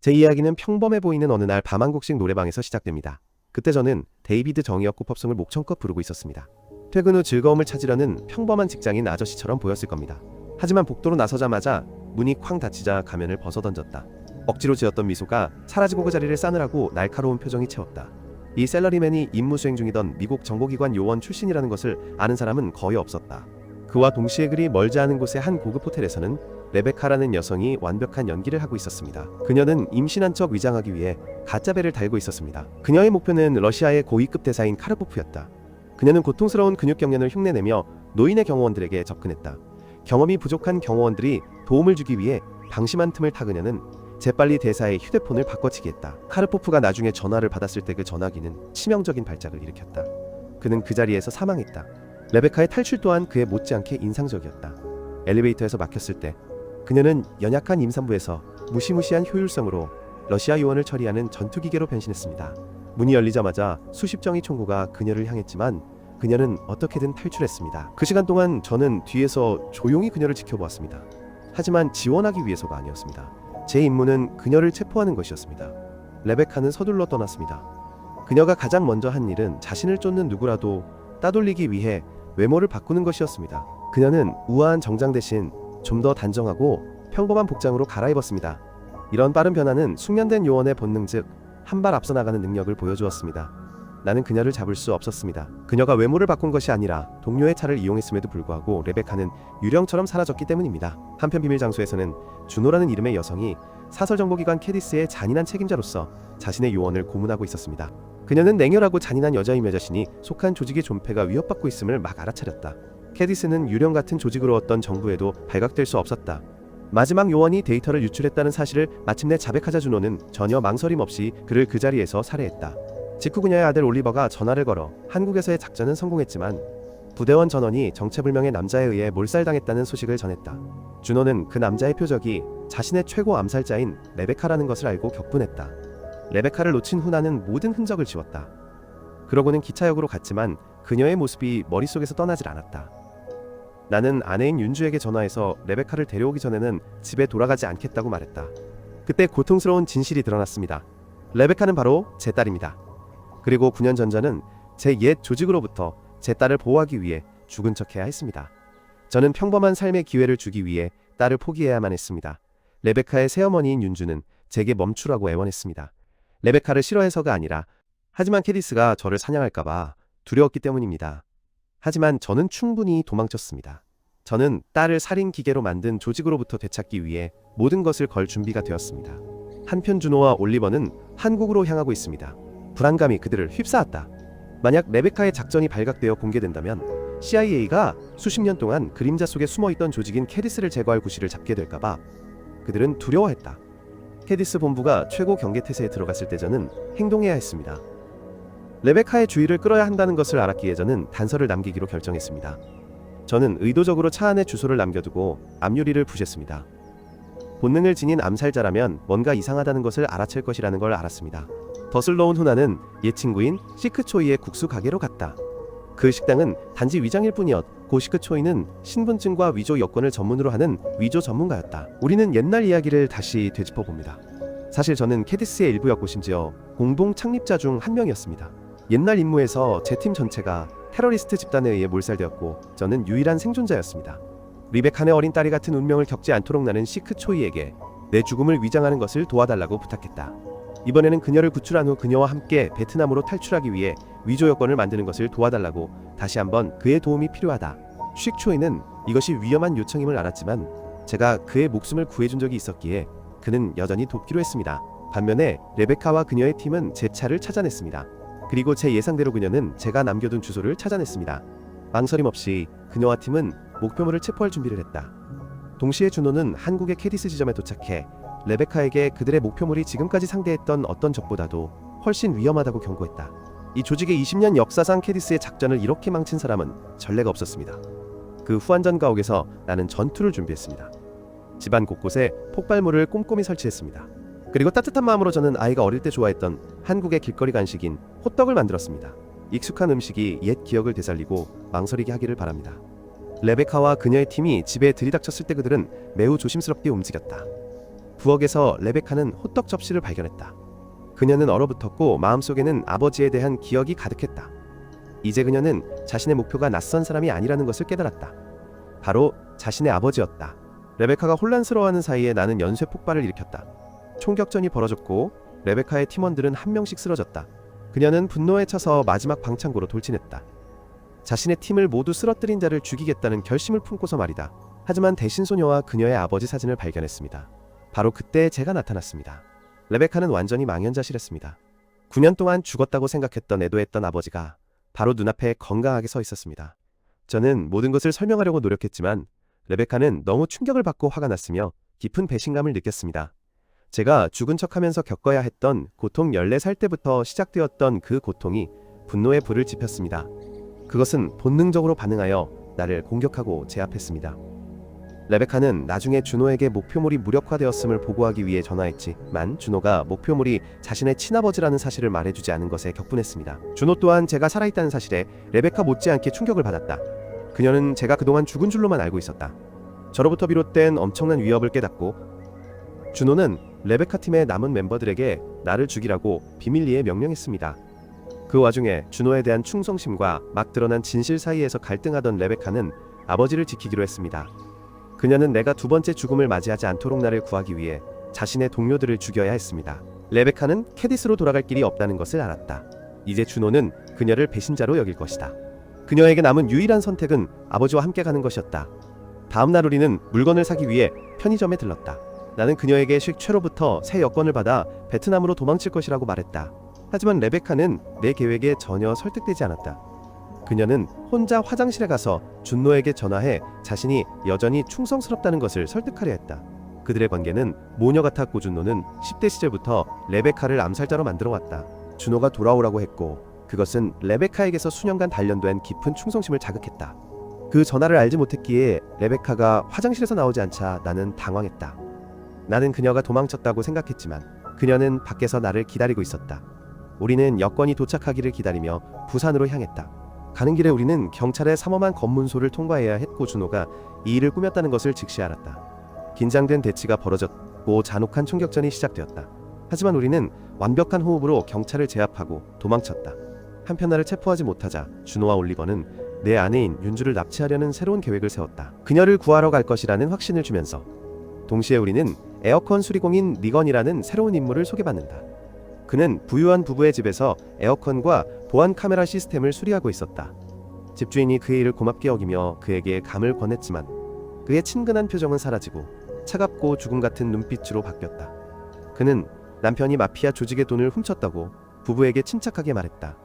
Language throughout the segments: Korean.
제 이야기는 평범해 보이는 어느 날 밤 한국식 노래방에서 시작됩니다. 그때 저는 데이비드 정이었고 pop송을 목청껏 부르고 있었습니다. 퇴근 후 즐거움을 찾으려는 평범한 직장인 아저씨처럼 보였을 겁니다. 하지만 복도로 나서자마자 문이 쾅 닫히자 가면을 벗어던졌다. 억지로 지었던 미소가 사라지고 그 자리를 싸늘하고 날카로운 표정이 채웠다. 이 셀러리맨이 임무 수행 중이던 미국 정보기관 요원 출신이라는 것을 아는 사람은 거의 없었다. 그와 동시에 그리 멀지 않은 곳의 한 고급 호텔에서는 레베카라는 여성이 완벽한 연기를 하고 있었습니다. 그녀는 임신한 척 위장하기 위해 가짜 배를 달고 있었습니다. 그녀의 목표는 러시아의 고위급 대사인 카르포프였다. 그녀는 고통스러운 근육 경련을 흉내내며 노인의 경호원들에게 접근했다. 경험이 부족한 경호원들이 도움을 주기 위해 방심한 틈을 타 그녀는 재빨리 대사의 휴대폰을 바꿔치기 했다. 카르포프가 나중에 전화를 받았을 때 그 전화기는 치명적인 발작을 일으켰다. 그는 그 자리에서 사망했다. 레베카의 탈출 또한 그에 못지않게 인상적이었다. 엘리베이터에서 막혔을 때 그녀는 연약한 임산부에서 무시무시한 효율성으로 러시아 요원을 처리하는 전투기계로 변신했습니다. 문이 열리자마자 수십 정의 총구가 그녀를 향했지만 그녀는 어떻게든 탈출했습니다. 그 시간 동안 저는 뒤에서 조용히 그녀를 지켜보았습니다. 하지만 지원하기 위해서가 아니었습니다. 제 임무는 그녀를 체포하는 것이었습니다. 레베카는 서둘러 떠났습니다. 그녀가 가장 먼저 한 일은 자신을 쫓는 누구라도 따돌리기 위해 외모를 바꾸는 것이었습니다. 그녀는 우아한 정장 대신 좀 더 단정하고 평범한 복장으로 갈아입었습니다. 이런 빠른 변화는 숙련된 요원의 본능 즉 한 발 앞서 나가는 능력을 보여주었습니다. 나는 그녀를 잡을 수 없었습니다. 그녀가 외모를 바꾼 것이 아니라 동료의 차를 이용했음에도 불구하고 레베카는 유령처럼 사라졌기 때문입니다. 한편 비밀 장소에서는 주노라는 이름의 여성이 사설정보기관 캐디스의 잔인한 책임자로서 자신의 요원을 고문하고 있었습니다. 그녀는 냉혈하고 잔인한 여자이며 자신이 속한 조직의 존폐가 위협받고 있음을 막 알아차렸다. 캐디스는 유령 같은 조직으로 어떤 정부에도 발각될 수 없었다. 마지막 요원이 데이터를 유출했다는 사실을 마침내 자백하자 주노는 전혀 망설임 없이 그를 그 자리에서 살해했다. 직후 그녀의 아들 올리버가 전화를 걸어 한국에서의 작전은 성공했지만 부대원 전원이 정체불명의 남자에 의해 몰살당했다는 소식을 전했다. 주노는 그 남자의 표적이 자신의 최고 암살자인 레베카라는 것을 알고 격분했다. 레베카를 놓친 후 나는 모든 흔적을 지웠다. 그러고는 기차역으로 갔지만 그녀의 모습이 머릿속에서 떠나질 않았다. 나는 아내인 윤주에게 전화해서 레베카를 데려오기 전에는 집에 돌아가지 않겠다고 말했다. 그때 고통스러운 진실이 드러났습니다. 레베카는 바로 제 딸입니다. 그리고 9년 전 저는 제 옛 조직으로부터 제 딸을 보호하기 위해 죽은 척해야 했습니다. 저는 평범한 삶의 기회를 주기 위해 딸을 포기해야만 했습니다. 레베카의 새어머니인 윤주는 제게 멈추라고 애원했습니다. 레베카를 싫어해서가 아니라 하지만 캐디스가 저를 사냥할까봐 두려웠기 때문입니다. 하지만 저는 충분히 도망쳤습니다. 저는 딸을 살인 기계로 만든 조직으로부터 되찾기 위해 모든 것을 걸 준비가 되었습니다. 한편 주노와 올리버는 한국으로 향하고 있습니다. 불안감이 그들을 휩싸았다. 만약 레베카의 작전이 발각되어 공개된다면 CIA가 수십 년 동안 그림자 속에 숨어있던 조직인 캐디스를 제거할 구실을 잡게 될까봐 그들은 두려워했다. 캐디스 본부가 최고 경계태세에 들어갔을 때 저는 행동해야 했습니다. 레베카의 주의를 끌어야 한다는 것을 알았기에 저는 단서를 남기기로 결정했습니다. 저는 의도적으로 차 안에 주소를 남겨두고 앞유리를 부셨습니다. 본능을 지닌 암살자라면 뭔가 이상하다는 것을 알아챌 것이라는 걸 알았습니다. 덫을 넣은 후 나는 옛 친구인 시크초이의 국수 가게로 갔다. 그 식당은 단지 위장일 뿐이었고 시크초이는 신분증과 위조 여권을 전문으로 하는 위조 전문가였다. 우리는 옛날 이야기를 다시 되짚어봅니다. 사실 저는 캐디스의 일부였고 심지어 공동 창립자 중 한 명이었습니다. 옛날 임무에서 제 팀 전체가 테러리스트 집단에 의해 몰살되었고 저는 유일한 생존자였습니다. 리베칸의 어린 딸이 같은 운명을 겪지 않도록 나는 시크초이에게 내 죽음을 위장하는 것을 도와달라고 부탁했다. 이번에는 그녀를 구출한 후 그녀와 함께 베트남으로 탈출하기 위해 위조 여권을 만드는 것을 도와달라고 다시 한번 그의 도움이 필요하다. 시크초이는 이것이 위험한 요청임을 알았지만 제가 그의 목숨을 구해준 적이 있었기에 그는 여전히 돕기로 했습니다. 반면에 레베카와 그녀의 팀은 제 차를 찾아냈습니다. 그리고 제 예상대로 그녀는 제가 남겨둔 주소를 찾아냈습니다. 망설임 없이 그녀와 팀은 목표물을 체포할 준비를 했다. 동시에 주노는 한국의 캐디스 지점에 도착해 레베카에게 그들의 목표물이 지금까지 상대했던 어떤 적보다도 훨씬 위험하다고 경고했다. 이 조직의 20년 역사상 캐디스의 작전을 이렇게 망친 사람은 전례가 없었습니다. 그 후안전 가옥에서 나는 전투를 준비했습니다. 집안 곳곳에 폭발물을 꼼꼼히 설치했습니다. 그리고 따뜻한 마음으로 저는 아이가 어릴 때 좋아했던 한국의 길거리 간식인 호떡을 만들었습니다. 익숙한 음식이 옛 기억을 되살리고 망설이게 하기를 바랍니다. 레베카와 그녀의 팀이 집에 들이닥쳤을 때 그들은 매우 조심스럽게 움직였다. 부엌에서 레베카는 호떡 접시를 발견했다. 그녀는 얼어붙었고 마음속에는 아버지에 대한 기억이 가득했다. 이제 그녀는 자신의 목표가 낯선 사람이 아니라는 것을 깨달았다. 바로 자신의 아버지였다. 레베카가 혼란스러워하는 사이에 나는 연쇄 폭발을 일으켰다. 총격전이 벌어졌고 레베카의 팀원들은 한 명씩 쓰러졌다. 그녀는 분노에 차서 마지막 방창고로 돌진했다. 자신의 팀을 모두 쓰러뜨린 자를 죽이겠다는 결심을 품고서 말이다. 하지만 대신 소녀와 그녀의 아버지 사진을 발견했습니다. 바로 그때 제가 나타났습니다. 레베카는 완전히 망연자실했습니다. 9년 동안 죽었다고 생각했던 애도했던 아버지가 바로 눈앞에 건강하게 서 있었습니다. 저는 모든 것을 설명하려고 노력했지만 레베카는 너무 충격을 받고 화가 났으며 깊은 배신감을 느꼈습니다. 제가 죽은 척하면서 겪어야 했던 고통 14살 때부터 시작되었던 그 고통이 분노의 불을 지폈습니다. 그것은 본능적으로 반응하여 나를 공격하고 제압했습니다. 레베카는 나중에 준호에게 목표물이 무력화되었음을 보고하기 위해 전화했지만 준호가 목표물이 자신의 친아버지라는 사실을 말해주지 않은 것에 격분했습니다. 준호 또한 제가 살아있다는 사실에 레베카 못지않게 충격을 받았다. 그녀는 제가 그동안 죽은 줄로만 알고 있었다. 저로부터 비롯된 엄청난 위협을 깨닫고 준호는 레베카 팀의 남은 멤버들에게 나를 죽이라고 비밀리에 명령했습니다. 그 와중에 준호에 대한 충성심과 막 드러난 진실 사이에서 갈등하던 레베카는 아버지를 지키기로 했습니다. 그녀는 내가 두 번째 죽음을 맞이하지 않도록 나를 구하기 위해 자신의 동료들을 죽여야 했습니다. 레베카는 캐디스로 돌아갈 길이 없다는 것을 알았다. 이제 준호는 그녀를 배신자로 여길 것이다. 그녀에게 남은 유일한 선택은 아버지와 함께 가는 것이었다. 다음 날 우리는 물건을 사기 위해 편의점에 들렀다. 나는 그녀에게 식최로부터 새 여권을 받아 베트남으로 도망칠 것이라고 말했다. 하지만 레베카는 내 계획에 전혀 설득되지 않았다. 그녀는 혼자 화장실에 가서 준노에게 전화해 자신이 여전히 충성스럽다는 것을 설득하려 했다. 그들의 관계는 모녀 같았고 준노는 10대 시절부터 레베카를 암살자로 만들어왔다. 준호가 돌아오라고 했고 그것은 레베카에게서 수년간 단련된 깊은 충성심을 자극했다. 그 전화를 알지 못했기에 레베카가 화장실에서 나오지 않자 나는 당황했다. 나는 그녀가 도망쳤다고 생각했지만 그녀는 밖에서 나를 기다리고 있었다. 우리는 여권이 도착하기를 기다리며 부산으로 향했다. 가는 길에 우리는 경찰의 삼엄한 검문소를 통과해야 했고 준호가 이 일을 꾸몄다는 것을 즉시 알았다. 긴장된 대치가 벌어졌고 잔혹한 총격전이 시작되었다. 하지만 우리는 완벽한 호흡으로 경찰을 제압하고 도망쳤다. 한편 나를 체포하지 못하자 준호와 올리버는 내 아내인 윤주를 납치하려는 새로운 계획을 세웠다. 그녀를 구하러 갈 것이라는 확신을 주면서 동시에 우리는 에어컨 수리공인 니건이라는 새로운 인물을 소개받는다. 그는 부유한 부부의 집에서 에어컨과 보안 카메라 시스템을 수리하고 있었다. 집주인이 그의 일을 고맙게 여기며 그에게 감을 권했지만 그의 친근한 표정은 사라지고 차갑고 죽음 같은 눈빛으로 바뀌었다. 그는 남편이 마피아 조직의 돈을 훔쳤다고 부부에게 침착하게 말했다.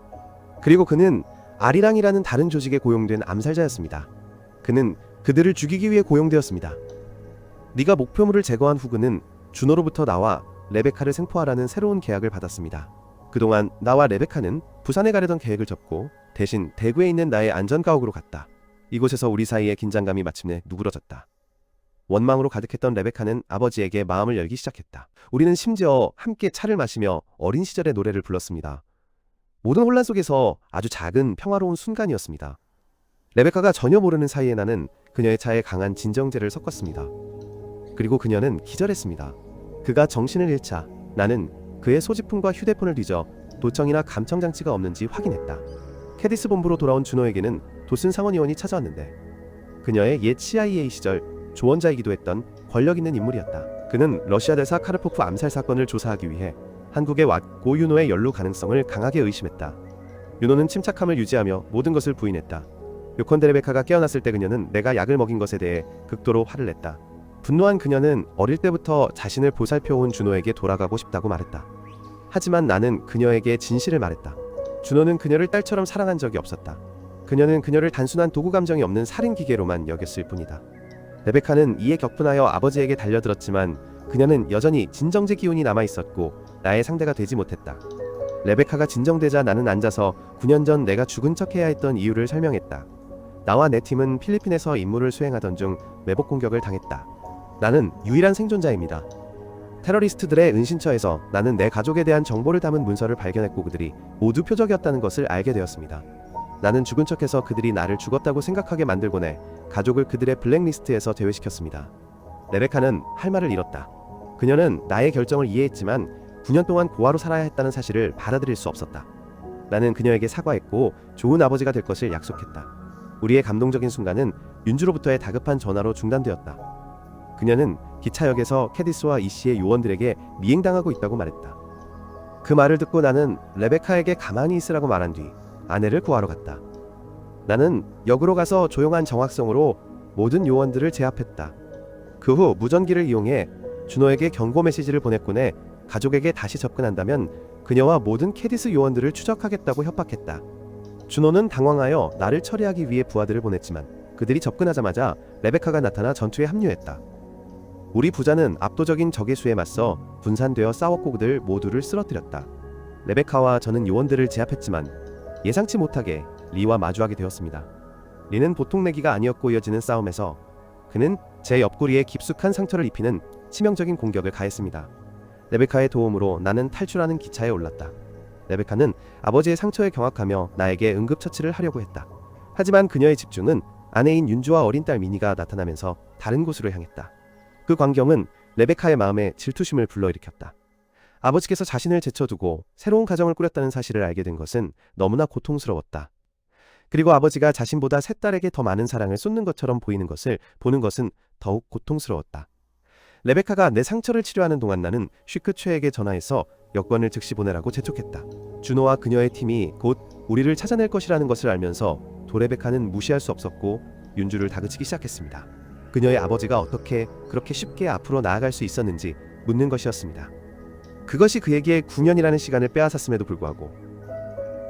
그리고 그는 아리랑이라는 다른 조직에 고용된 암살자였습니다. 그는 그들을 죽이기 위해 고용되었습니다. 네가 목표물을 제거한 후 그는 준호로부터 나와 레베카를 생포하라는 새로운 계약을 받았습니다. 그동안 나와 레베카는 부산에 가려던 계획을 접고 대신 대구에 있는 나의 안전가옥으로 갔다. 이곳에서 우리 사이의 긴장감이 마침내 누그러졌다. 원망으로 가득했던 레베카는 아버지에게 마음을 열기 시작했다. 우리는 심지어 함께 차를 마시며 어린 시절의 노래를 불렀습니다. 모든 혼란 속에서 아주 작은 평화로운 순간이었습니다. 레베카가 전혀 모르는 사이에 나는 그녀의 차에 강한 진정제를 섞었습니다. 그리고 그녀는 기절했습니다. 그가 정신을 잃자 나는 그의 소지품과 휴대폰을 뒤져 도청이나 감청장치가 없는지 확인했다. 캐디스 본부로 돌아온 준호에게는 도슨 상원의원이 찾아왔는데 그녀의 옛 CIA 시절 조언자이기도 했던 권력 있는 인물이었다. 그는 러시아 대사 카르포프 암살 사건을 조사하기 위해 한국에 왔고 윤호의 연루 가능성을 강하게 의심했다. 윤호는 침착함을 유지하며 모든 것을 부인했다. 요컨대 레베카가 깨어났을 때 그녀는 내가 약을 먹인 것에 대해 극도로 화를 냈다. 분노한 그녀는 어릴 때부터 자신을 보살펴온 준호에게 돌아가고 싶다고 말했다. 하지만 나는 그녀에게 진실을 말했다. 준호는 그녀를 딸처럼 사랑한 적이 없었다. 그녀는 그녀를 단순한 도구 감정이 없는 살인 기계로만 여겼을 뿐이다. 레베카는 이에 격분하여 아버지에게 달려들었지만 그녀는 여전히 진정제 기운이 남아있었고 나의 상대가 되지 못했다. 레베카가 진정되자 나는 앉아서 9년 전 내가 죽은 척해야 했던 이유를 설명했다. 나와 내 팀은 필리핀에서 임무를 수행하던 중 매복 공격을 당했다. 나는 유일한 생존자입니다. 테러리스트들의 은신처에서 나는 내 가족에 대한 정보를 담은 문서를 발견했고 그들이 모두 표적이었다는 것을 알게 되었습니다. 나는 죽은 척해서 그들이 나를 죽었다고 생각하게 만들곤 해 가족을 그들의 블랙리스트에서 제외시켰습니다. 레베카는 할 말을 잃었다. 그녀는 나의 결정을 이해했지만 9년 동안 고아로 살아야 했다는 사실을 받아들일 수 없었다. 나는 그녀에게 사과했고 좋은 아버지가 될 것을 약속했다. 우리의 감동적인 순간은 윤주로부터의 다급한 전화로 중단되었다. 그녀는 기차역에서 캐디스와 이씨의 요원들에게 미행당하고 있다고 말했다. 그 말을 듣고 나는 레베카에게 가만히 있으라고 말한 뒤 아내를 구하러 갔다. 나는 역으로 가서 조용한 정확성으로 모든 요원들을 제압했다. 그 후 무전기를 이용해 준호에게 경고 메시지를 보냈곤 해 가족에게 다시 접근한다면 그녀와 모든 캐디스 요원들을 추적하겠다고 협박했다. 준호는 당황하여 나를 처리하기 위해 부하들을 보냈지만 그들이 접근하자마자 레베카가 나타나 전투에 합류했다. 우리 부자는 압도적인 적의 수에 맞서 분산되어 싸웠고 그들 모두를 쓰러뜨렸다. 레베카와 저는 요원들을 제압했지만 예상치 못하게 리와 마주하게 되었습니다. 리는 보통 내기가 아니었고 이어지는 싸움에서 그는 제 옆구리에 깊숙한 상처를 입히는 치명적인 공격을 가했습니다. 레베카의 도움으로 나는 탈출하는 기차에 올랐다. 레베카는 아버지의 상처에 경악하며 나에게 응급처치를 하려고 했다. 하지만 그녀의 집중은 아내인 윤주와 어린 딸 미니가 나타나면서 다른 곳으로 향했다. 그 광경은 레베카의 마음에 질투심을 불러일으켰다. 아버지께서 자신을 제쳐두고 새로운 가정을 꾸렸다는 사실을 알게 된 것은 너무나 고통스러웠다. 그리고 아버지가 자신보다 세 딸에게 더 많은 사랑을 쏟는 것처럼 보이는 것을 보는 것은 더욱 고통스러웠다. 레베카가 내 상처를 치료하는 동안 나는 쉬크 최에게 전화해서 여권을 즉시 보내라고 재촉했다. 준호와 그녀의 팀이 곧 우리를 찾아낼 것이라는 것을 알면서 도레베카는 무시할 수 없었고 윤주를 다그치기 시작했습니다. 그녀의 아버지가 어떻게 그렇게 쉽게 앞으로 나아갈 수 있었는지 묻는 것이었습니다. 그것이 그에게 9년이라는 시간을 빼앗았음에도 불구하고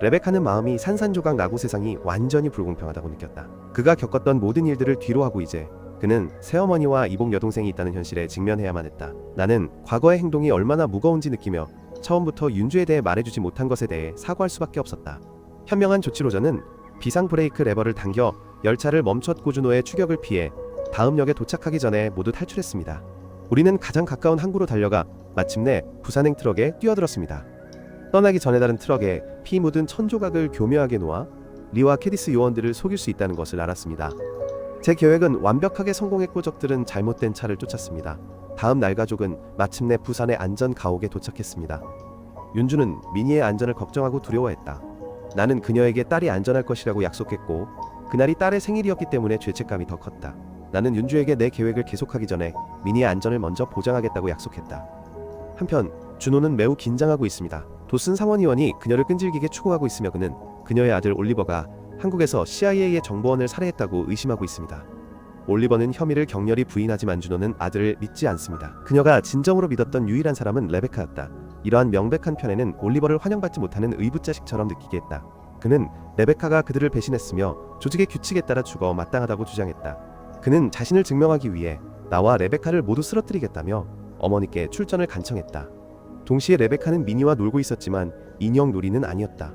레베카는 마음이 산산조각 나고 세상이 완전히 불공평하다고 느꼈다. 그가 겪었던 모든 일들을 뒤로하고 이제 그는 새어머니와 이복 여동생이 있다는 현실에 직면해야만 했다. 나는 과거의 행동이 얼마나 무거운지 느끼며 처음부터 윤주에 대해 말해주지 못한 것에 대해 사과할 수밖에 없었다. 현명한 조치로 저는 비상 브레이크 레버를 당겨 열차를 멈췄고 준호의 추격을 피해 다음 역에 도착하기 전에 모두 탈출했습니다. 우리는 가장 가까운 항구로 달려가 마침내 부산행 트럭에 뛰어들었습니다. 떠나기 전에 다른 트럭에 피 묻은 천조각을 교묘하게 놓아 리와 캐디스 요원들을 속일 수 있다는 것을 알았습니다. 제 계획은 완벽하게 성공했고 적들은 잘못된 차를 쫓았습니다. 다음 날 가족은 마침내 부산의 안전 가옥에 도착했습니다. 윤주는 미니의 안전을 걱정하고 두려워했다. 나는 그녀에게 딸이 안전할 것이라고 약속했고 그날이 딸의 생일이었기 때문에 죄책감이 더 컸다. 나는 윤주에게 내 계획을 계속하기 전에 미니의 안전을 먼저 보장하겠다고 약속했다. 한편 준호는 매우 긴장하고 있습니다. 도슨 상원의원이 그녀를 끈질기게 추궁하고 있으며 그는 그녀의 아들 올리버가 한국에서 CIA의 정보원을 살해했다고 의심하고 있습니다. 올리버는 혐의를 격렬히 부인하지만 준호는 아들을 믿지 않습니다. 그녀가 진정으로 믿었던 유일한 사람은 레베카였다. 이러한 명백한 편애는 올리버를 환영받지 못하는 의붓자식처럼 느끼게 했다. 그는 레베카가 그들을 배신했으며 조직의 규칙에 따라 죽어 마땅하다고 주장했다. 그는 자신을 증명하기 위해 나와 레베카를 모두 쓰러뜨리겠다며 어머니께 출전을 간청했다. 동시에 레베카는 미니와 놀고 있었지만 인형 놀이는 아니었다.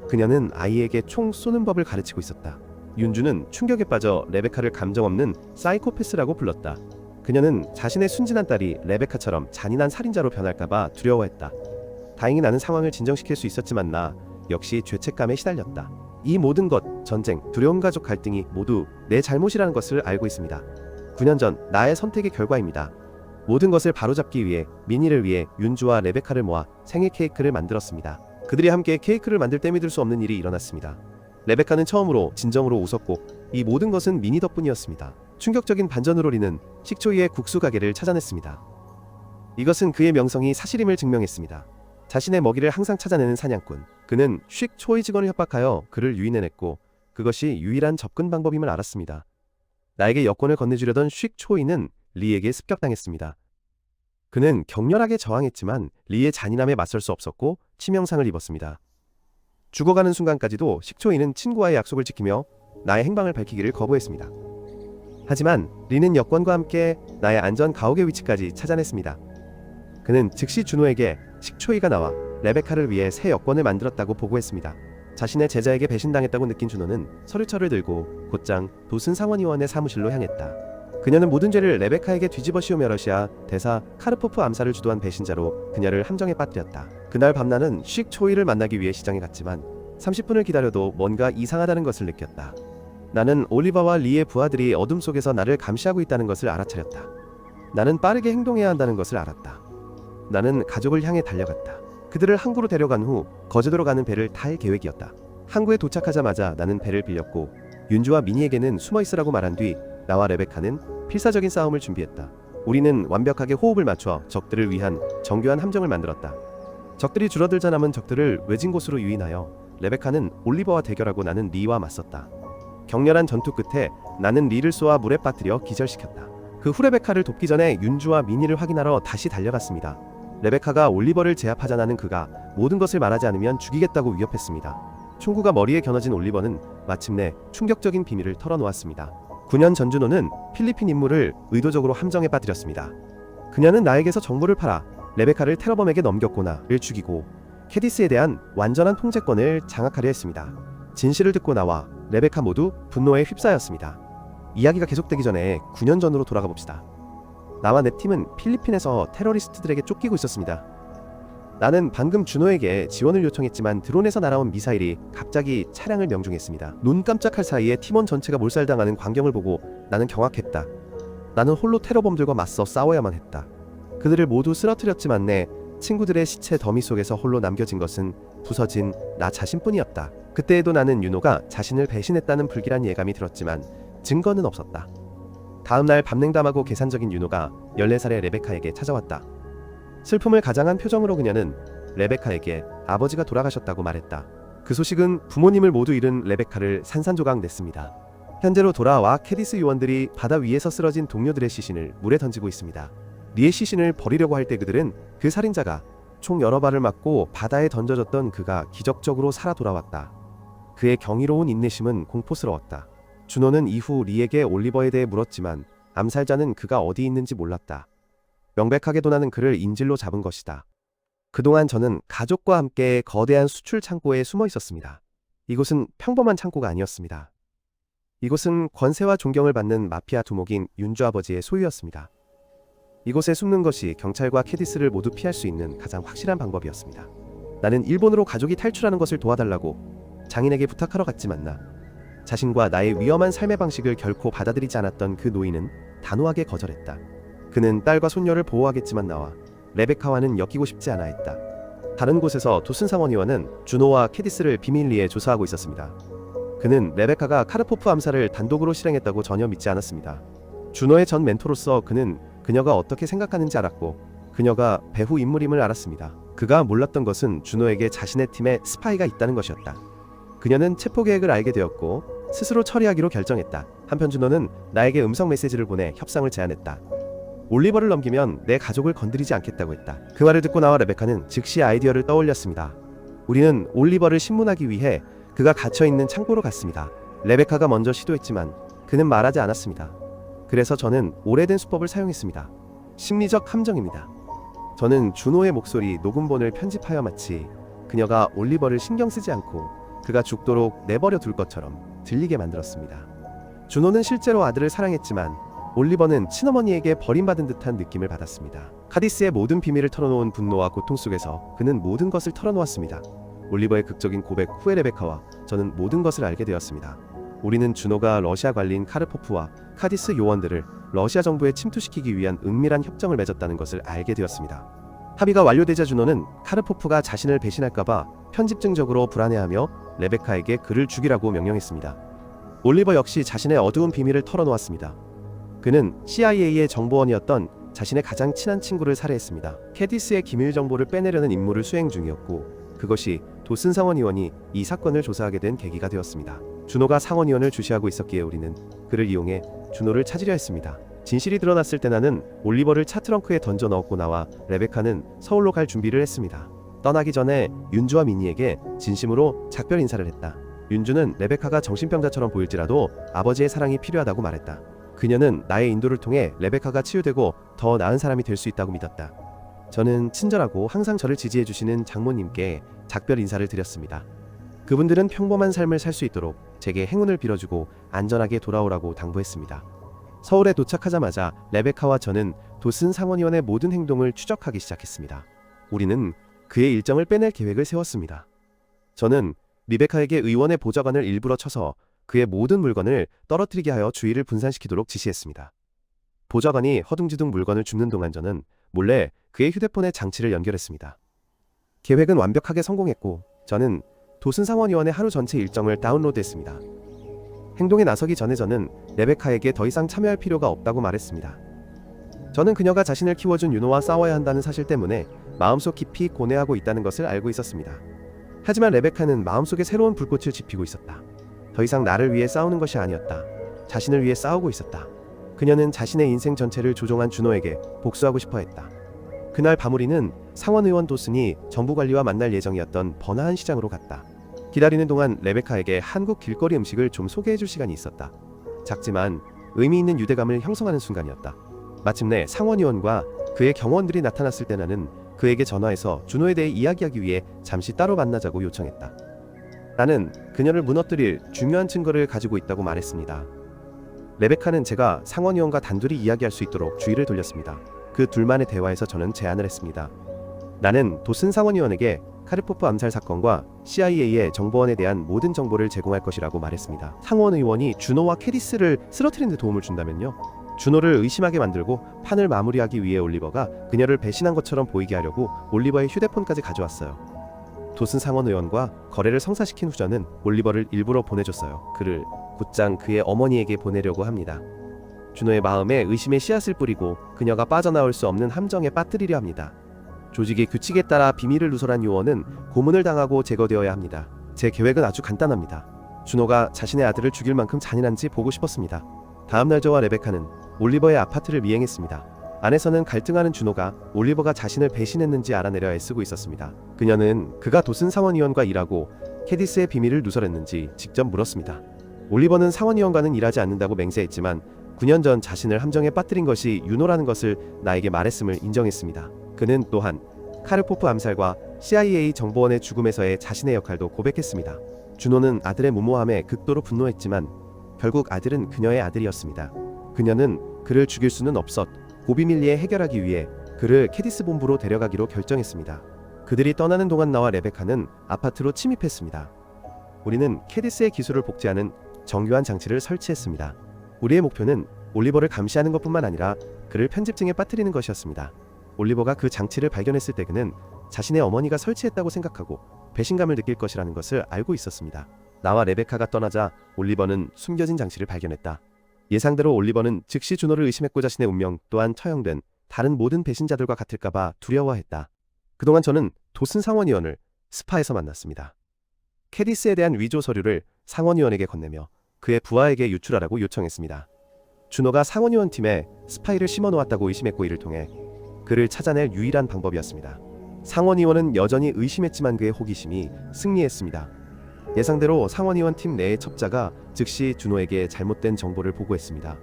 그녀는 아이에게 총 쏘는 법을 가르치고 있었다. 윤주는 충격에 빠져 레베카를 감정 없는 사이코패스라고 불렀다. 그녀는 자신의 순진한 딸이 레베카처럼 잔인한 살인자로 변할까봐 두려워했다. 다행히 나는 상황을 진정시킬 수 있었지만 나 역시 죄책감에 시달렸다. 이 모든 것, 전쟁, 두려운 가족 갈등이 모두 내 잘못이라는 것을 알고 있습니다. 9년 전 나의 선택의 결과입니다. 모든 것을 바로잡기 위해 미니를 위해 윤주와 레베카를 모아 생일 케이크를 만들었습니다. 그들이 함께 케이크를 만들 때 믿을 수 없는 일이 일어났습니다. 레베카는 처음으로 진정으로 웃었고 이 모든 것은 미니 덕분이었습니다. 충격적인 반전으로 리는 식초 위의 국수 가게를 찾아냈습니다. 이것은 그의 명성이 사실임을 증명했습니다. 자신의 먹이를 항상 찾아내는 사냥꾼. 그는 식 초이 직원을 협박하여 그를 유인해냈고 그것이 유일한 접근 방법임을 알았습니다. 나에게 여권을 건네주려던 식 초이는 리에게 습격당했습니다. 그는 격렬하게 저항했지만 리의 잔인함에 맞설 수 없었고 치명상을 입었습니다. 죽어가는 순간까지도 식초이는 친구와의 약속을 지키며 나의 행방을 밝히기를 거부했습니다. 하지만 리는 여권과 함께 나의 안전 가옥의 위치까지 찾아냈습니다. 그는 즉시 준호에게 식초이가 나와 레베카를 위해 새 여권을 만들었다고 보고했습니다. 자신의 제자에게 배신당했다고 느낀 준호는 서류철을 들고 곧장 도슨 상원의원의 사무실로 향했다. 그녀는 모든 죄를 레베카에게 뒤집어 씌우며 러시아 대사 카르포프 암살을 주도한 배신자로 그녀를 함정에 빠뜨렸다. 그날 밤 나는 식 초이를 만나기 위해 시장에 갔지만 30분을 기다려도 뭔가 이상하다는 것을 느꼈다. 나는 올리버와 리의 부하들이 어둠 속에서 나를 감시하고 있다는 것을 알아차렸다. 나는 빠르게 행동해야 한다는 것을 알았다. 나는 가족을 향해 달려갔다. 그들을 항구로 데려간 후 거제도로 가는 배를 탈 계획이었다. 항구에 도착하자마자 나는 배를 빌렸고 윤주와 미니에게는 숨어 있으라고 말한 뒤 나와 레베카는 필사적인 싸움을 준비했다. 우리는 완벽하게 호흡을 맞춰 적들을 위한 정교한 함정을 만들었다. 적들이 줄어들자 남은 적들을 외진 곳으로 유인하여 레베카는 올리버와 대결하고 나는 리와 맞섰다. 격렬한 전투 끝에 나는 리를 쏘아 물에 빠뜨려 기절시켰다. 그 후 레베카를 돕기 전에 윤주와 미니를 확인하러 다시 달려갔습니다. 레베카가 올리버를 제압하자 나는 그가 모든 것을 말하지 않으면 죽이겠다고 위협했습니다. 총구가 머리에 겨눠진 올리버는 마침내 충격적인 비밀을 털어놓았습니다. 9년 전 준호는 필리핀 인물을 의도적으로 함정에 빠뜨렸습니다. 그녀는 나에게서 정보를 팔아 레베카를 테러범에게 넘겼고 나를 죽이고 캐디스에 대한 완전한 통제권을 장악하려 했습니다. 진실을 듣고 나와 레베카 모두 분노에 휩싸였습니다. 이야기가 계속되기 전에 9년 전으로 돌아가 봅시다. 나와 내 팀은 필리핀에서 테러리스트들에게 쫓기고 있었습니다. 나는 방금 준호에게 지원을 요청했지만 드론에서 날아온 미사일이 갑자기 차량을 명중했습니다. 눈 깜짝할 사이에 팀원 전체가 몰살당하는 광경을 보고 나는 경악했다. 나는 홀로 테러범들과 맞서 싸워야만 했다. 그들을 모두 쓰러뜨렸지만 내 친구들의 시체 더미 속에서 홀로 남겨진 것은 부서진 나 자신뿐이었다. 그때에도 나는 윤호가 자신을 배신했다는 불길한 예감이 들었지만 증거는 없었다. 다음날 밤냉담하고 계산적인 윤호가 14살의 레베카에게 찾아왔다. 슬픔을 가장한 표정으로 그녀는 레베카에게 아버지가 돌아가셨다고 말했다. 그 소식은 부모님을 모두 잃은 레베카를 산산조각 냈습니다. 현재로 돌아와 캐디스 요원들이 바다 위에서 쓰러진 동료들의 시신을 물에 던지고 있습니다. 리의 시신을 버리려고 할 때 그들은 그 살인자가 총 여러 발을 맞고 바다에 던져졌던 그가 기적적으로 살아 돌아왔다. 그의 경이로운 인내심은 공포스러웠다. 준호는 이후 리에게 올리버에 대해 물었지만 암살자는 그가 어디 있는지 몰랐다. 명백하게도 나는 그를 인질로 잡은 것이다. 그동안 저는 가족과 함께 거대한 수출 창고에 숨어 있었습니다. 이곳은 평범한 창고가 아니었습니다. 이곳은 권세와 존경을 받는 마피아 두목인 윤주 아버지의 소유였습니다. 이곳에 숨는 것이 경찰과 캐디스를 모두 피할 수 있는 가장 확실한 방법이었습니다. 나는 일본으로 가족이 탈출하는 것을 도와달라고 장인에게 부탁하러 갔지만 자신과 나의 위험한 삶의 방식을 결코 받아들이지 않았던 그 노인은 단호하게 거절했다. 그는 딸과 손녀를 보호하겠지만 나와 레베카와는 엮이고 싶지 않아 했다. 다른 곳에서 도슨 상원의원은 준호와 캐디스를 비밀리에 조사하고 있었습니다. 그는 레베카가 카르포프 암살을 단독으로 실행했다고 전혀 믿지 않았습니다. 준호의 전 멘토로서 그는 그녀가 어떻게 생각하는지 알았고 그녀가 배후 인물임을 알았습니다. 그가 몰랐던 것은 준호에게 자신의 팀에 스파이가 있다는 것이었다. 그녀는 체포 계획을 알게 되었고 스스로 처리하기로 결정했다. 한편 준호는 나에게 음성 메시지를 보내 협상을 제안했다. 올리버를 넘기면 내 가족을 건드리지 않겠다고 했다. 그 말을 듣고 나와 레베카는 즉시 아이디어를 떠올렸습니다. 우리는 올리버를 신문하기 위해 그가 갇혀있는 창고로 갔습니다. 레베카가 먼저 시도했지만 그는 말하지 않았습니다. 그래서 저는 오래된 수법을 사용했습니다. 심리적 함정입니다. 저는 준호의 목소리 녹음본을 편집하여 마치 그녀가 올리버를 신경 쓰지 않고 그가 죽도록 내버려 둘 것처럼 들리게 만들었습니다. 준호는 실제로 아들을 사랑했지만 올리버는 친어머니에게 버림받은 듯한 느낌을 받았습니다. 카디스의 모든 비밀을 털어놓은 분노와 고통 속에서 그는 모든 것을 털어놓았습니다. 올리버의 극적인 고백 후에 레베카와 저는 모든 것을 알게 되었습니다. 우리는 준호가 러시아 관리인 카르포프와 카디스 요원들을 러시아 정부에 침투시키기 위한 은밀한 협정을 맺었다는 것을 알게 되었습니다. 합의가 완료되자 준호는 카르포프가 자신을 배신할까봐 편집증적으로 불안해하며 레베카에게 그를 죽이라고 명령했습니다. 올리버 역시 자신의 어두운 비밀을 털어놓았습니다. 그는 CIA의 정보원이었던 자신의 가장 친한 친구를 살해했습니다. 캐디스의 기밀 정보를 빼내려는 임무를 수행 중이었고 그것이 도슨 상원의원이 이 사건을 조사하게 된 계기가 되었습니다. 준호가 상원의원을 주시하고 있었기에 우리는 그를 이용해 준호를 찾으려 했습니다. 진실이 드러났을 때 나는 올리버를 차 트렁크에 던져 넣었고 나와 레베카는 서울로 갈 준비를 했습니다. 떠나기 전에 윤주와 미니에게 진심으로 작별 인사를 했다. 윤주는 레베카가 정신병자처럼 보일지라도 아버지의 사랑이 필요하다고 말했다. 그녀는 나의 인도를 통해 레베카가 치유되고 더 나은 사람이 될 수 있다고 믿었다. 저는 친절하고 항상 저를 지지해주시는 장모님께 작별 인사를 드렸습니다. 그분들은 평범한 삶을 살 수 있도록 제게 행운을 빌어주고 안전하게 돌아오라고 당부했습니다. 서울에 도착하자마자 레베카와 저는 도슨 상원의원의 모든 행동을 추적하기 시작했습니다. 우리는 그의 일정을 빼낼 계획을 세웠습니다. 저는 리베카에게 의원의 보좌관을 일부러 쳐서 그의 모든 물건을 떨어뜨리게 하여 주의를 분산시키도록 지시했습니다. 보좌관이 허둥지둥 물건을 줍는 동안 저는 몰래 그의 휴대폰에 장치를 연결했습니다. 계획은 완벽하게 성공했고 저는 도슨상원의원의 하루 전체 일정을 다운로드했습니다. 행동에 나서기 전에 저는 레베카에게 더 이상 참여할 필요가 없다고 말했습니다. 저는 그녀가 자신을 키워준 윤호와 싸워야 한다는 사실 때문에 마음속 깊이 고뇌하고 있다는 것을 알고 있었습니다. 하지만 레베카는 마음속에 새로운 불꽃을 지피고 있었다. 더 이상 나를 위해 싸우는 것이 아니었다. 자신을 위해 싸우고 있었다. 그녀는 자신의 인생 전체를 조종한 준호에게 복수하고 싶어 했다. 그날 밤 우리는 상원의원 도슨이 정부관리와 만날 예정이었던 번화한 시장으로 갔다. 기다리는 동안 레베카에게 한국 길거리 음식을 좀 소개해줄 시간이 있었다. 작지만 의미 있는 유대감을 형성하는 순간이었다. 마침내 상원의원과 그의 경호원들이 나타났을 때 나는 그에게 전화해서 준호에 대해 이야기하기 위해 잠시 따로 만나자고 요청했다. 나는 그녀를 무너뜨릴 중요한 증거를 가지고 있다고 말했습니다. 레베카는 제가 상원의원과 단둘이 이야기할 수 있도록 주의를 돌렸습니다. 그 둘만의 대화에서 저는 제안을 했습니다. 나는 도슨 상원의원에게 카르포프 암살 사건과 CIA의 정보원에 대한 모든 정보를 제공할 것이라고 말했습니다. 상원의원이 준호와 캐디스를 쓰러뜨리는 데 도움을 준다면요? 준호를 의심하게 만들고 판을 마무리하기 위해 올리버가 그녀를 배신한 것처럼 보이게 하려고 올리버의 휴대폰까지 가져왔어요. 도슨 상원의원과 거래를 성사시킨 후 저는 올리버를 일부러 보내줬어요. 그를 곧장 그의 어머니에게 보내려고 합니다. 준호의 마음에 의심의 씨앗을 뿌리고 그녀가 빠져나올 수 없는 함정에 빠뜨리려 합니다. 조직의 규칙에 따라 비밀을 누설한 요원은 고문을 당하고 제거되어야 합니다. 제 계획은 아주 간단합니다. 준호가 자신의 아들을 죽일 만큼 잔인한지 보고 싶었습니다. 다음날 저와 레베카는 올리버의 아파트를 미행했습니다. 안에서는 갈등하는 준호가 올리버가 자신을 배신했는지 알아내려 애쓰고 있었습니다. 그녀는 그가 도슨 상원의원과 일하고 캐디스의 비밀을 누설했는지 직접 물었습니다. 올리버는 상원의원과는 일하지 않는다고 맹세했지만 9년 전 자신을 함정에 빠뜨린 것이 윤호라는 것을 나에게 말했음을 인정했습니다. 그는 또한 카르포프 암살과 CIA 정보원의 죽음에서의 자신의 역할도 고백했습니다. 준호는 아들의 무모함에 극도로 분노했지만 결국 아들은 그녀의 아들이었습니다. 그녀는 그를 죽일 수는 없었 고비밀리에 해결하기 위해 그를 캐디스 본부로 데려가기로 결정했습니다. 그들이 떠나는 동안 나와 레베카는 아파트로 침입했습니다. 우리는 캐디스의 기술을 복제하는 정교한 장치를 설치했습니다. 우리의 목표는 올리버를 감시하는 것뿐만 아니라 그를 편집증에 빠뜨리는 것이었습니다. 올리버가 그 장치를 발견했을 때 그는 자신의 어머니가 설치했다고 생각하고 배신감을 느낄 것이라는 것을 알고 있었습니다. 나와 레베카가 떠나자 올리버는 숨겨진 장치를 발견했다. 예상대로 올리버는 즉시 준호를 의심했고 자신의 운명 또한 처형된 다른 모든 배신자들과 같을까봐 두려워했다. 그동안 저는 도슨 상원의원을 스파에서 만났습니다. 캐디스에 대한 위조 서류를 상원의원에게 건네며 그의 부하에게 유출하라고 요청했습니다. 준호가 상원의원 팀에 스파이를 심어놓았다고 의심했고 이를 통해 그를 찾아낼 유일한 방법이었습니다. 상원의원은 여전히 의심했지만 그의 호기심이 승리했습니다. 예상대로 상원의원 팀 내의 첩자가 즉시 준호에게 잘못된 정보를 보고했습니다.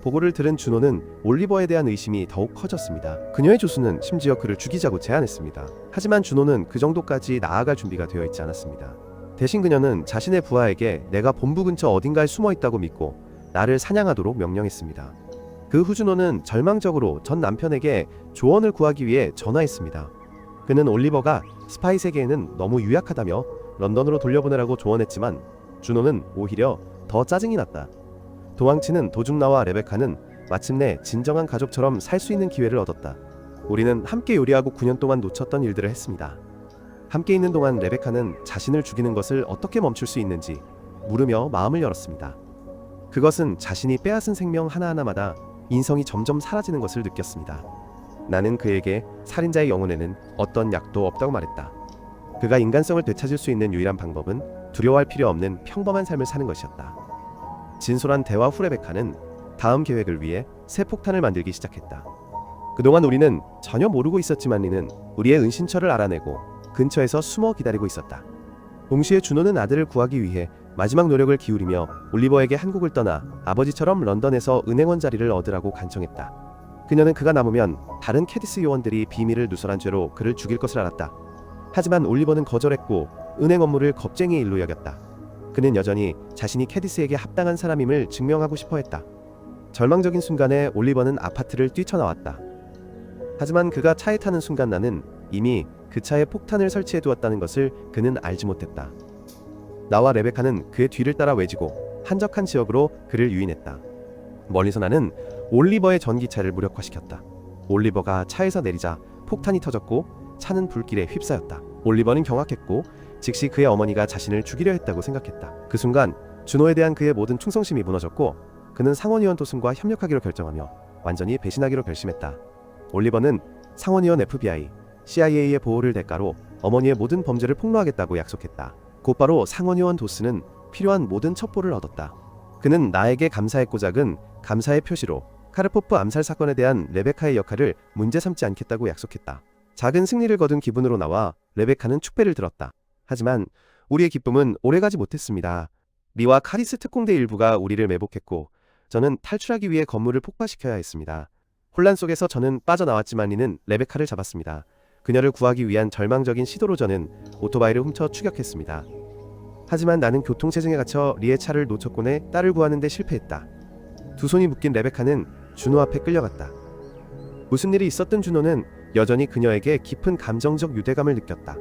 보고를 들은 준호는 올리버에 대한 의심이 더욱 커졌습니다. 그녀의 조수는 심지어 그를 죽이자고 제안했습니다. 하지만 준호는 그 정도까지 나아갈 준비가 되어 있지 않았습니다. 대신 그녀는 자신의 부하에게 내가 본부 근처 어딘가에 숨어 있다고 믿고 나를 사냥하도록 명령했습니다. 그 후 준호는 절망적으로 전 남편에게 조언을 구하기 위해 전화했습니다. 그는 올리버가 스파이 세계에는 너무 유약하다며 런던으로 돌려보내라고 조언했지만 준호는 오히려 더 짜증이 났다. 도망치는 도중 나와 레베카는 마침내 진정한 가족처럼 살 수 있는 기회를 얻었다. 우리는 함께 요리하고 9년 동안 놓쳤던 일들을 했습니다. 함께 있는 동안 레베카는 자신을 죽이는 것을 어떻게 멈출 수 있는지 물으며 마음을 열었습니다. 그것은 자신이 빼앗은 생명 하나하나마다 인성이 점점 사라지는 것을 느꼈습니다. 나는 그에게 살인자의 영혼에는 어떤 약도 없다고 말했다. 그가 인간성을 되찾을 수 있는 유일한 방법은 두려워할 필요 없는 평범한 삶을 사는 것이었다. 진솔한 대화 후 레베카는 다음 계획을 위해 새 폭탄을 만들기 시작했다. 그동안 우리는 전혀 모르고 있었지만 리는 우리의 은신처를 알아내고 근처에서 숨어 기다리고 있었다. 동시에 준호는 아들을 구하기 위해 마지막 노력을 기울이며 올리버에게 한국을 떠나 아버지처럼 런던에서 은행원 자리를 얻으라고 간청했다. 그녀는 그가 남으면 다른 캐디스 요원들이 비밀을 누설한 죄로 그를 죽일 것을 알았다. 하지만 올리버는 거절했고 은행 업무를 겁쟁이의 일로 여겼다. 그는 여전히 자신이 캐디스에게 합당한 사람임을 증명하고 싶어 했다. 절망적인 순간에 올리버는 아파트를 뛰쳐나왔다. 하지만 그가 차에 타는 순간 나는 이미 그 차에 폭탄을 설치해 두었다는 것을 그는 알지 못했다. 나와 레베카는 그의 뒤를 따라 외지고 한적한 지역으로 그를 유인했다. 멀리서 나는 올리버의 전기차를 무력화시켰다. 올리버가 차에서 내리자 폭탄이 터졌고 차는 불길에 휩싸였다. 올리버는 경악했고 즉시 그의 어머니가 자신을 죽이려 했다고 생각했다. 그 순간 준호에 대한 그의 모든 충성심이 무너졌고 그는 상원의원 도슨과 협력하기로 결정하며 완전히 배신하기로 결심했다. 올리버는 상원의원 FBI, CIA의 보호를 대가로 어머니의 모든 범죄를 폭로하겠다고 약속했다. 곧바로 상원의원 도슨은 필요한 모든 첩보를 얻었다. 그는 나에게 감사의 작은 감사의 표시로 카르포프 암살 사건에 대한 레베카의 역할을 문제 삼지 않겠다고 약속했다. 작은 승리를 거둔 기분으로 나와 레베카는 축배를 들었다. 하지만 우리의 기쁨은 오래가지 못했습니다. 리와 카리스 특공대 일부가 우리를 매복했고 저는 탈출하기 위해 건물을 폭파시켜야 했습니다. 혼란 속에서 저는 빠져나왔지만 리는 레베카를 잡았습니다. 그녀를 구하기 위한 절망적인 시도로 저는 오토바이를 훔쳐 추격했습니다. 하지만 나는 교통체증에 갇혀 리의 차를 놓쳤곤 해 딸을 구하는 데 실패했다. 두 손이 묶인 레베카는 준호 앞에 끌려갔다. 무슨 일이 있었든 준호는 여전히 그녀에게 깊은 감정적 유대감을 느꼈다.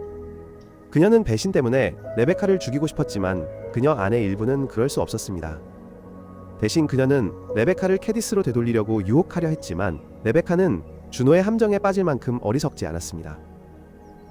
그녀는 배신 때문에 레베카를 죽이고 싶었지만 그녀 안의 일부는 그럴 수 없었습니다. 대신 그녀는 레베카를 캐디스로 되돌리려고 유혹하려 했지만 레베카는 준호의 함정에 빠질 만큼 어리석지 않았습니다.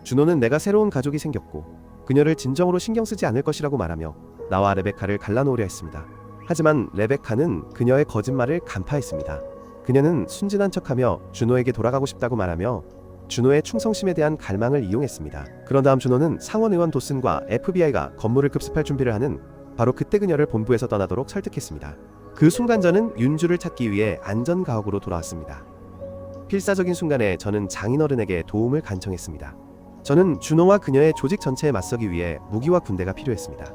준호는 내가 새로운 가족이 생겼고 그녀를 진정으로 신경 쓰지 않을 것이라고 말하며 나와 레베카를 갈라놓으려 했습니다. 하지만 레베카는 그녀의 거짓말을 간파했습니다. 그녀는 순진한 척하며 준호에게 돌아가고 싶다고 말하며 준호의 충성심에 대한 갈망을 이용했습니다. 그런 다음 준호는 상원의원 도슨과 FBI가 건물을 급습할 준비를 하는 바로 그때 그녀를 본부에서 떠나도록 설득했습니다. 그 순간 저는 윤주를 찾기 위해 안전가옥으로 돌아왔습니다. 필사적인 순간에 저는 장인어른에게 도움을 간청했습니다. 저는 준호와 그녀의 조직 전체에 맞서기 위해 무기와 군대가 필요했습니다.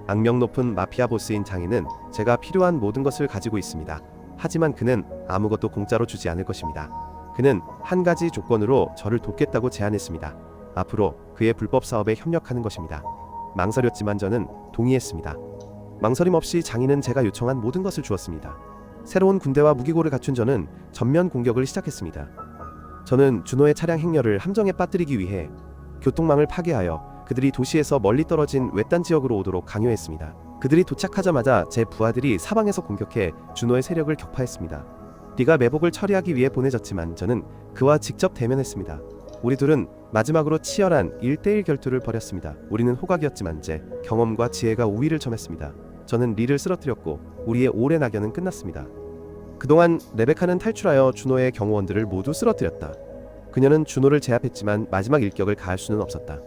악명 높은 마피아 보스인 장인은 제가 필요한 모든 것을 가지고 있습니다. 하지만 그는 아무것도 공짜로 주지 않을 것입니다. 그는 한 가지 조건으로 저를 돕겠다고 제안했습니다. 앞으로 그의 불법 사업에 협력하는 것입니다. 망설였지만 저는 동의했습니다. 망설임 없이 장인은 제가 요청한 모든 것을 주었습니다. 새로운 군대와 무기고를 갖춘 저는 전면 공격을 시작했습니다. 저는 준호의 차량 행렬을 함정에 빠뜨리기 위해 교통망을 파괴하여 그들이 도시에서 멀리 떨어진 외딴 지역으로 오도록 강요했습니다. 그들이 도착하자마자 제 부하들이 사방에서 공격해 준호의 세력을 격파했습니다. 리가 매복을 처리하기 위해 보내졌지만 저는 그와 직접 대면했습니다. 우리 둘은 마지막으로 치열한 1대1 결투를 벌였습니다. 우리는 호각이었지만 제 경험과 지혜가 우위를 점했습니다. 저는 리를 쓰러뜨렸고 우리의 오랜 악연은 끝났습니다. 그동안 레베카는 탈출하여 준호의 경호원들을 모두 쓰러뜨렸다. 그녀는 준호를 제압했지만 마지막 일격을 가할 수는 없었다.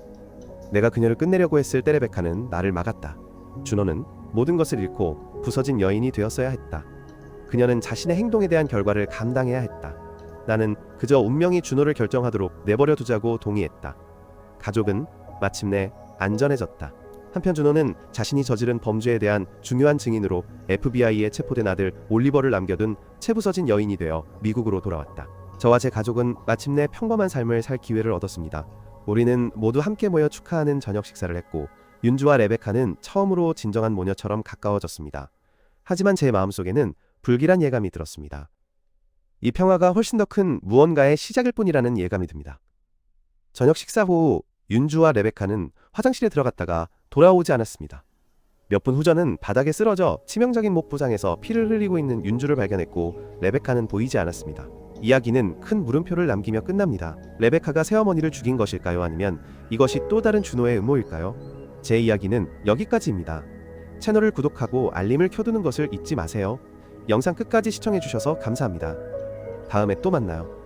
내가 그녀를 끝내려고 했을 때 레베카는 나를 막았다. 준호는 모든 것을 잃고 부서진 여인이 되었어야 했다. 그녀는 자신의 행동에 대한 결과를 감당해야 했다. 나는 그저 운명이 준호를 결정하도록 내버려 두자고 동의했다. 가족은 마침내 안전해졌다. 한편 준호는 자신이 저지른 범죄에 대한 중요한 증인으로 FBI에 체포된 아들 올리버를 남겨둔 채부서진 여인이 되어 미국으로 돌아왔다. 저와 제 가족은 마침내 평범한 삶을 살 기회를 얻었습니다. 우리는 모두 함께 모여 축하하는 저녁 식사를 했고 윤주와 레베카는 처음으로 진정한 모녀처럼 가까워졌습니다. 하지만 제 마음속에는 불길한 예감이 들었습니다. 이 평화가 훨씬 더 큰 무언가의 시작일 뿐이라는 예감이 듭니다. 저녁 식사 후 윤주와 레베카는 화장실에 들어갔다가 돌아오지 않았습니다. 몇 분 후 저는 바닥에 쓰러져 치명적인 목 부상에서 피를 흘리고 있는 윤주를 발견했고 레베카는 보이지 않았습니다. 이야기는 큰 물음표를 남기며 끝납니다. 레베카가 새어머니를 죽인 것일까요? 아니면 이것이 또 다른 준호의 음모일까요? 제 이야기는 여기까지입니다. 채널을 구독하고 알림을 켜두는 것을 잊지 마세요. 영상 끝까지 시청해주셔서 감사합니다. 다음에 또 만나요.